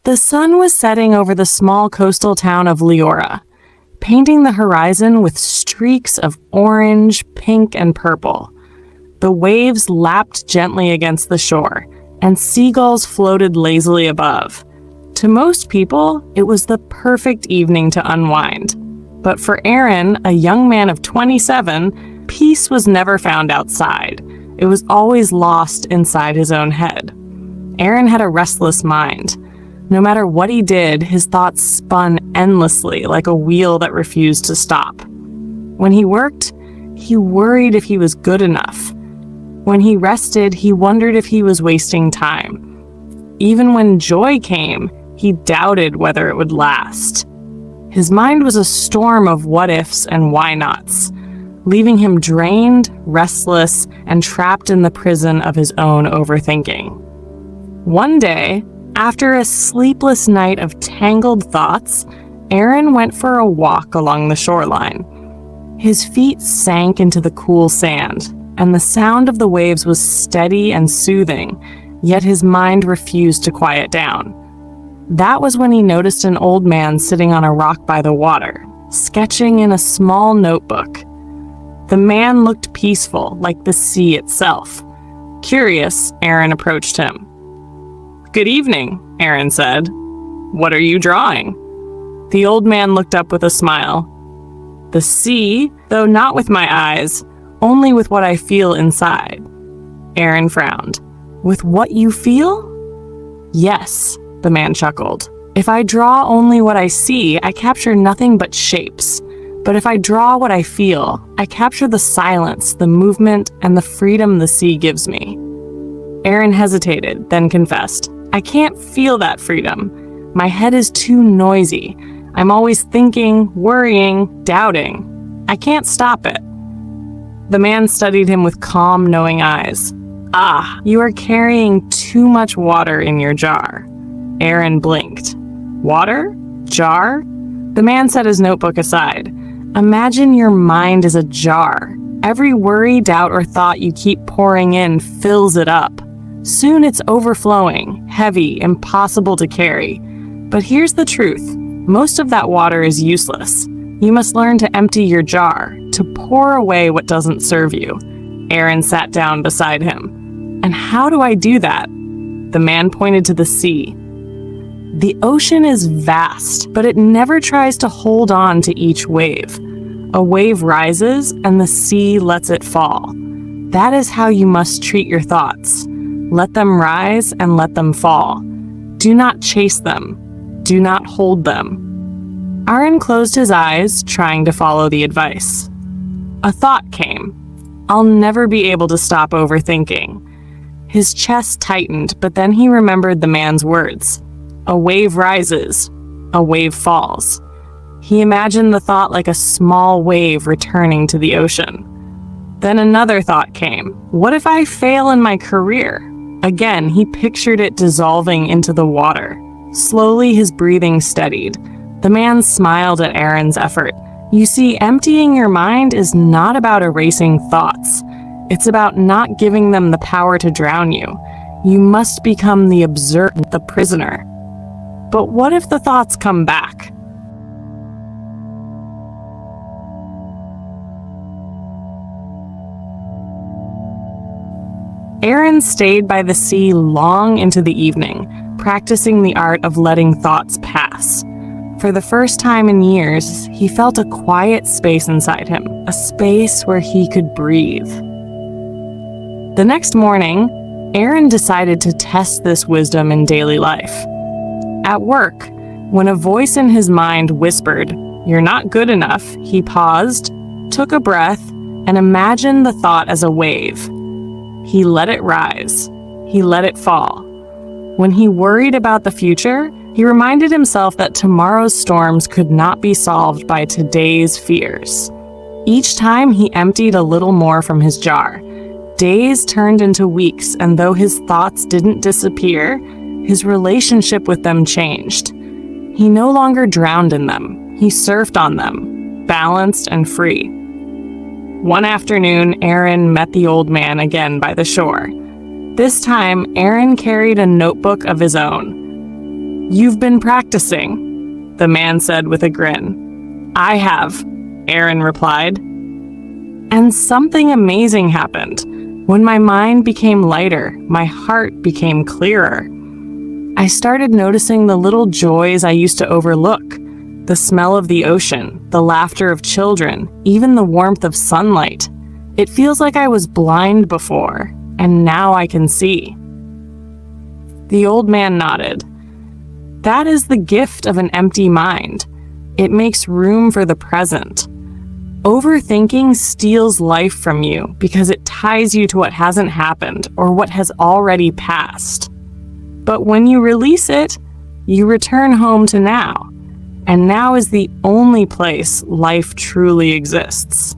The sun was setting over the small coastal town of Leora, painting the horizon with streaks of orange, pink, and purple. The waves lapped gently against the shore, and seagulls floated lazily above. To most people, it was the perfect evening to unwind. But for Arin, a young man of 27, peace was never found outside. It was always lost inside his own head. Arin had a restless mind. No matter what he did, his thoughts spun endlessly like a wheel that refused to stop. When he worked, he worried if he was good enough. When he rested, he wondered if he was wasting time. Even when joy came, he doubted whether it would last. His mind was a storm of what-ifs and why-nots, leaving him drained, restless, and trapped in the prison of his own overthinking. One day, after a sleepless night of tangled thoughts, Arin went for a walk along the shoreline. His feet sank into the cool sand, and the sound of the waves was steady and soothing, yet his mind refused to quiet down. That was when he noticed an old man sitting on a rock by the water, sketching in a small notebook. The man looked peaceful, like the sea itself. Curious, Arin approached him. "Good evening," Arin said. "What are you drawing?" The old man looked up with a smile. "The sea, though not with my eyes, only with what I feel inside." Arin frowned. "With what you feel?" "Yes," the man chuckled. "If I draw only what I see, I capture nothing but shapes. But if I draw what I feel, I capture the silence, the movement, and the freedom the sea gives me." Arin hesitated, then confessed, "I can't feel that freedom. My head is too noisy. I'm always thinking, worrying, doubting. I can't stop it." The man studied him with calm, knowing eyes. "Ah, you are carrying too much water in your jar." Arin blinked. "Water? Jar?" The man set his notebook aside. "Imagine your mind is a jar. Every worry, doubt, or thought you keep pouring in fills it up. Soon it's overflowing, heavy, impossible to carry. But here's the truth. Most of that water is useless. You must learn to empty your jar, to pour away what doesn't serve you." Arin sat down beside him. "And how do I do that?" The man pointed to the sea. "The ocean is vast, but it never tries to hold on to each wave. A wave rises, and the sea lets it fall. That is how you must treat your thoughts. Let them rise and let them fall. Do not chase them. Do not hold them." Arin closed his eyes, trying to follow the advice. A thought came. "I'll never be able to stop overthinking." His chest tightened, but then he remembered the man's words. A wave rises, a wave falls. He imagined the thought like a small wave returning to the ocean. Then another thought came. What if I fail in my career? Again, he pictured it dissolving into the water. Slowly, his breathing steadied. The man smiled at Arin's effort. You see, emptying your mind is not about erasing thoughts. It's about not giving them the power to drown you. You must become the observer, the prisoner. But what if the thoughts come back? Arin stayed by the sea long into the evening, practicing the art of letting thoughts pass. For the first time in years, he felt a quiet space inside him, a space where he could breathe. The next morning, Arin decided to test this wisdom in daily life. At work, when a voice in his mind whispered, "You're not good enough," he paused, took a breath, and imagined the thought as a wave. He let it rise. He let it fall. When he worried about the future, he reminded himself that tomorrow's storms could not be solved by today's fears. Each time he emptied a little more from his jar. Days turned into weeks, and though his thoughts didn't disappear, his relationship with them changed. He no longer drowned in them. He surfed on them, balanced and free. One afternoon, Arin met the old man again by the shore. This time, Arin carried a notebook of his own. "You've been practicing," the man said with a grin. "I have," Arin replied. And something amazing happened. When my mind became lighter, my heart became clearer. I started noticing the little joys I used to overlook. The smell of the ocean, the laughter of children, even the warmth of sunlight. It feels like I was blind before, and now I can see. The old man nodded. That is the gift of an empty mind. It makes room for the present. Overthinking steals life from you because it ties you to what hasn't happened or what has already passed. But when you release it, you return home to now. And now is the only place life truly exists.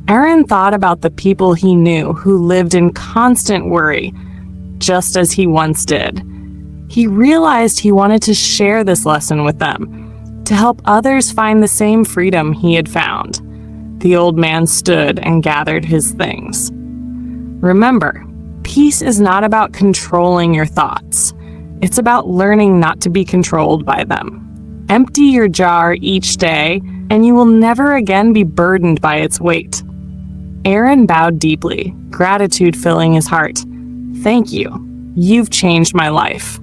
Arin thought about the people he knew who lived in constant worry, just as he once did. He realized he wanted to share this lesson with them, to help others find the same freedom he had found. The old man stood and gathered his things. Remember, peace is not about controlling your thoughts. It's about learning not to be controlled by them. Empty your jar each day, and you will never again be burdened by its weight. Arin bowed deeply, gratitude filling his heart. "Thank you. You've changed my life."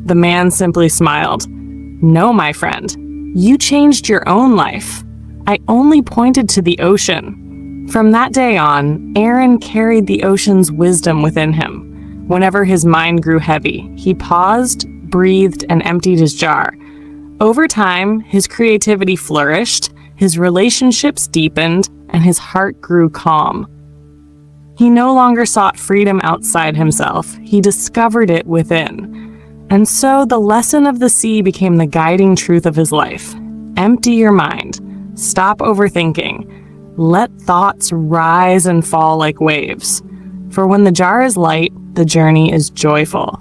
The man simply smiled. "No, my friend. You changed your own life. I only pointed to the ocean." From that day on, Arin carried the ocean's wisdom within him. Whenever his mind grew heavy, he paused, breathed, and emptied his jar. Over time, his creativity flourished, his relationships deepened, and his heart grew calm. He no longer sought freedom outside himself, he discovered it within. And so the lesson of the sea became the guiding truth of his life. Empty your mind. Stop overthinking. Let thoughts rise and fall like waves. For when the jar is light, the journey is joyful.